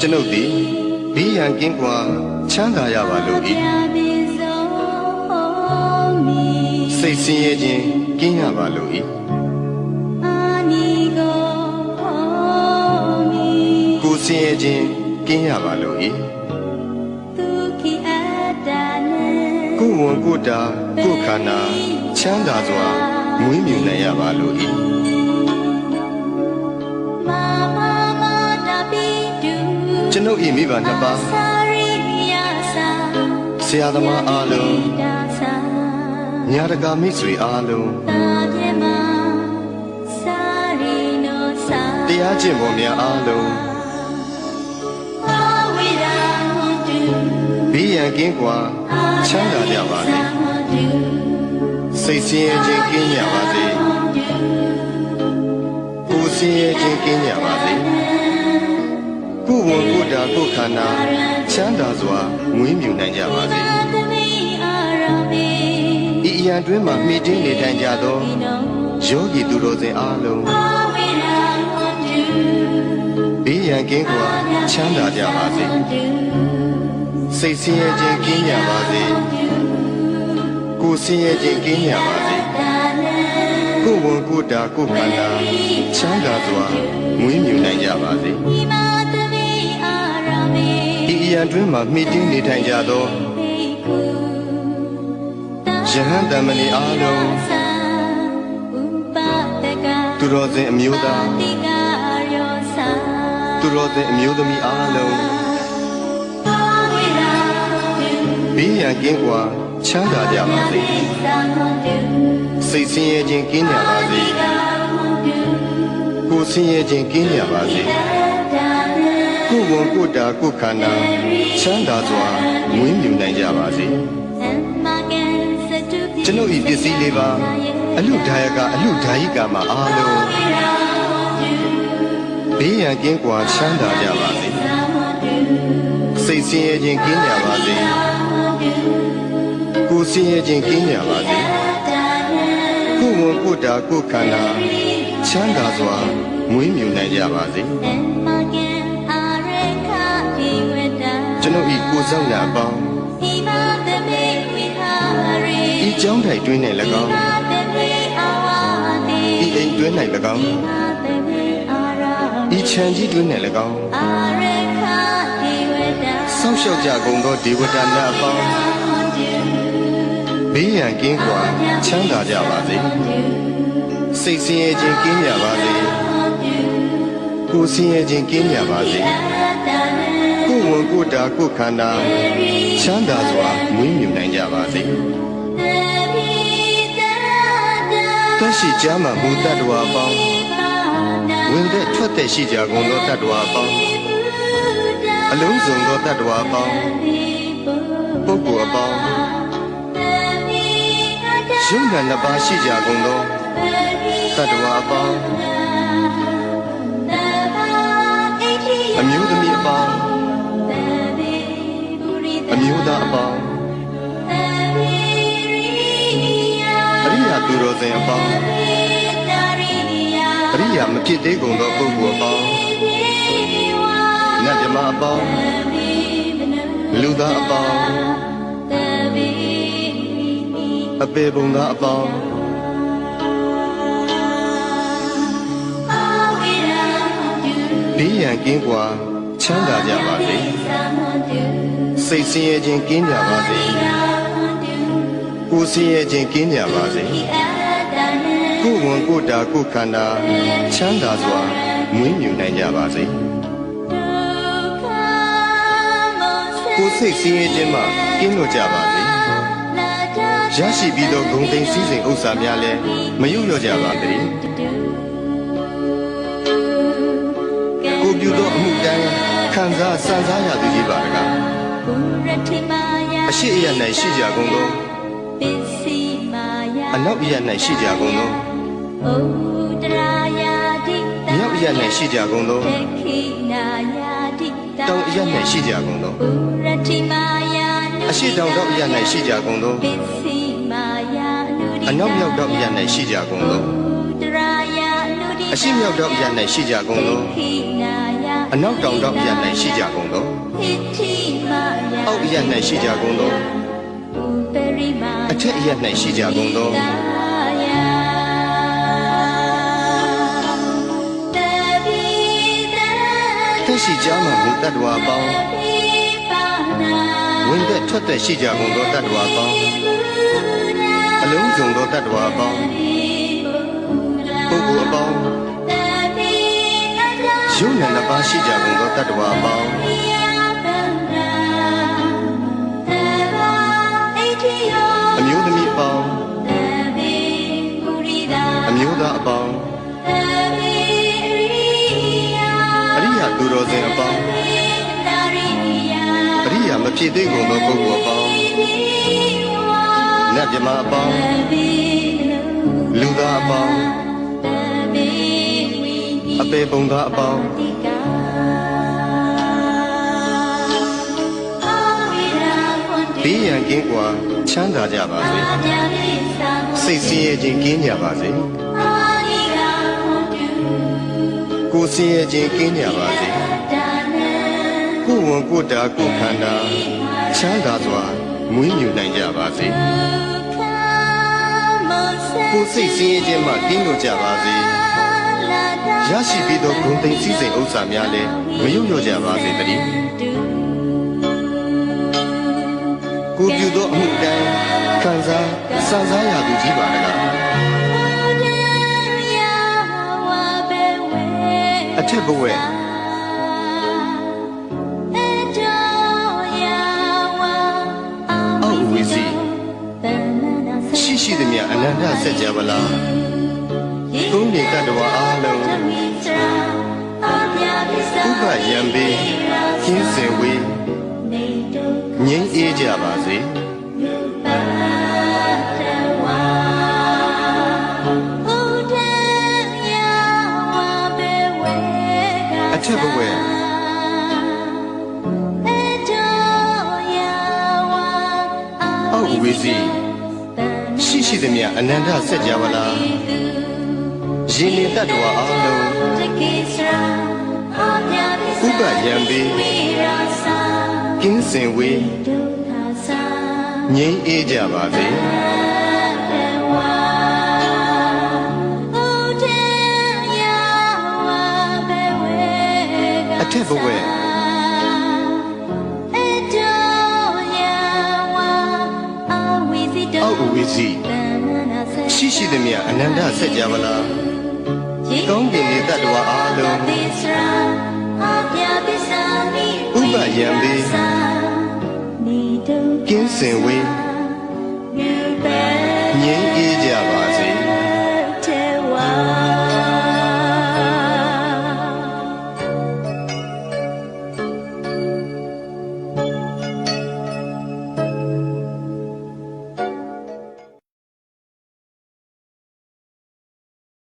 ကျွန်ုပ်သည်ဘေးရန်ကင်းကွာချမ်းသာရပါလို့၏စိတ်ဆင်းရဲခြင်းကင်းရပါလို့၏ကိုယ်ဆင်းရဲခြင်းကင်းရပါလို့၏ကိုယ်ဝန်ကိုယ်တာကိုယ်ခန္ဓာချမ်းသာစွာမွေးမြူနိုင်ရပါလို့၏ကျွန်ုပ်၏မိဘနှစ်ပါးဆရာသမားအားလုံးညာတကာမိတ်ဆွေအားလုံးတရားကျင့်ပေါ်များအားလုံးဘေးရန်ကင်းကွာချမ်းသာကြပါစေစိတ်ဆင်းရဲခြင်းကင်းကြပါစေကိုယ်ဆင်းရဲခြင်းကင်းကြပါစေကိုယ်ဝန်ကိုယ်တာကိုယ်ခန္ဓာချမ်းသာစွာမွေးမြူနိုင်ကြပါစေဤအရာတွင်မှမိတင်းနေထိုင်ကြသောယောဂီသူတော်စင်အားလုံးဘေးရန်ကင်းကွာချမ်းသာကြပါစေစိတ်ဆင်းရဲခြင်းကင်းကြပါစေကိုယ်ဆင်းရဲခြင်းကင်းကြပါစေကိုယ်ဝန်ကိုယ်တာကိုယ်ခန္ဓာချမ်းသာစွာမွေးမြူနိုင်ကြပါစေဤအရာတွင်မှမိတင်းနေထိုင်ကြသောယဟန်တမဏီအားလုံးသူတော်စင်အမျိုးသားသူတော်စင်အမျိုးသမီးအားလုံးဘေးရန်ကင်းကွာချမ်းသာကြပါစေစိတ်ဆင်းရဲခြင်းကင်းကြပါစေကိုယ်ဆင်းရဲခြင်းကင်းကြပါစေကိုယ်ဝန်ကိုယ်တာကိုယ်ခန္ဓာချမ်းသာစွာမွေးမြူနိုင်ကြပါစေကျွန်ုပ်ဤပစ္စည်းလေးပါအလူဒါယကအလူဒါယိကာမှာအားလုံးဘေးရန်ကင်းကွာချမ်းသာကြပါစေစိတ်ဆင်းရဲခြင်းကင်းကြပါစေကိုယ်ဆင်းရဲခြင်းကင်းကြပါစေကိုယ်ဝန်ကိုယ်တာကိုယ်ခန္ဓာချမ်းသာစွာမွေးမြူနိုင်ကြပါစေကျွန်ုပ်ဤကိုယ်ဆောင်ရာအပေါင်းဤကျောင်းထိုင်တွင်၌၎င်းဤအိမ်တွင်၌၎င်းဤခြံကြီးတွင်၌၎င်းဆောက်ရှောက်ကြကုန်သောဒေဝတာများအပေါင်းဘေးရန်ကင်းကွာချမ်းသာကြပါစေစိတ်ဆင်းရဲခြင်းကင်းကြပါစေကိုယ်ဆင်းရဲခြင်းကင်းကြပါစေကိုယ်ဝန်ကိုယ်တာကိုယ်ခန္ဓာချမ်းသာစွာမွေးမြူနိုင်ကြပါစေသက်ရှိကြမှာမူတ္တဝါပေါင်းဝင်သက်ထွက်သက်ရှိကြကုန်သောတ္တဝါပေါင်းအလုံးစုံသောတ္တဝါပေါင်းပုဂ္ဂိုလ်အပေါင်းယုံနာနှစ်ပါးရှိကြကုန်သောတတ္တဝါအပေါင်းအမျိုးသမီးအပေါင်းအမျိုးသားအပေါင်းအရိယာသူတော်စင်အပေါင်းအရိယာမဖြစ်သေးကုန်သောပုဂ္ဂိုလ်အပေါင်းနတ်မြမအပေါင်းလူသားအပေါင်းအပေပုံသားအပေါင်းဘေးရန်ကင်းကွာချမ်းသာကြပါစေစိတ်ဆင်းရဲခြင်းကင်းကြပါစေကိုယ်ဆင်းရဲခြင်းကင်းကြပါစေကိုယ်ဝန်ကိုယ်တာကိုယ်ခန္ဓာချမ်းသာစွာမွေးမြူနိုင်ကြပါစေကိုယ်စိတ်ဆင်းရဲခြင်းမှကင်းလွတ်ကြပါစေရရှိပြီးသောဂုဏ်သိမ်းစည်းစိမ်ဥစ္စာများလည်းမယုတ်လျော့ကြပါစေကိုပြုသောအမှုတိုင်းခံစားစံစားရသူကြီးပါတကားအရှိအယ၌ရှိကြကုန်သောအနောက်အယ၌ရှိကြကုန်သောမြောက်အယ၌ရှိကြကုန်သောတောင်အယ၌ရှိကြကုန်သောအရှိတောင်တောင်အယ၌ရှိကြကုန်သောအနောက်မြောက်တောင်အယ၌ရှိကြကုန်သောအရှိမြောက်တောင်အယ၌ရှိကြကုန်သော အနောက်တောင်တော့ရ၌ရှိကြကုန်သောအောက်ရ၌ရှိကြကုန်သောအထက်ရ၌ရှိကြကုန်သောသက်ရှိကြမှမူတတ္တဝါပေါင်းဝင်သက်ထွက်သက်ရှိကြကုန်သောတတ္တဝါပေါင်းအလုံးစုံသောတတ္တဝါပေါင်းပုဂ္ဂိုလ်အပေါင်းယုံနာနှစ်ပါးရှိကြကုန်သောတတ္တဝါပေါင်းအမျိုးသမီးအပေါင်းအမျိုးသားအပေါင်းအရိယာသူတော်စင်အပေါင်းအရိယာမဖြစ်သေးကုန်သောပုဂ္ဂိုလ်အပေါင်းနတ်မြမအပေါင်းလူသားအပေါင်းအပေပုံသားအပေါင်းဘေးရန်ကင်းကွာချမ်းသာကြပါစေစိတ်ဆင်းရဲခြင်းကင်းကြပါစေကိုယ်ဆင်းရဲခြင်းကင်းကြပါစေကိုယ်ဝန်ကိုယ်တာကိုယ်ခန္ဓာချမ်းသာစွာမွေးမြူနိုင်ကြပါစေကိုယ်စိတ်ဆင်းရဲခြင်းမှကင်းလို့ကြပါစေရရှိပြီးသောဂုဏ်သိမ်းစည်းစိမ်ဥစ္စာများလည်းမယုံညွတ်ကြပါစေတည်းကိုပြုသောအမှုတိုင်းခံစားစံစားရသူကြီးပါလားအထက်ဘဝအောက်ဝီစီရှိသည်များအနန္တဆက်ကြပါလားသုံးနေတတ္တဝါအားလုံးဥပယံပေကင်းစင်ဝေးငြိမ်းအေးကြပါစေအထက်ဘဝအောက်ဝီစီရှိသည်များအနန္တဆက်ကြပါလားရေနေတတ္တဝါအားလုံးဥပယံပေကင်းစင်ဝေးငြိမ်းအေးကြပါစေအထက်ဘဝအောက်ဝီစီရှိသည်များအနန္တဆက်ကြပါလားကောင်းကင်နေတတ္တဝါအားလုံးဥပယံပေကင်းစင်ဝေးငြိမ်းအေးကြပါ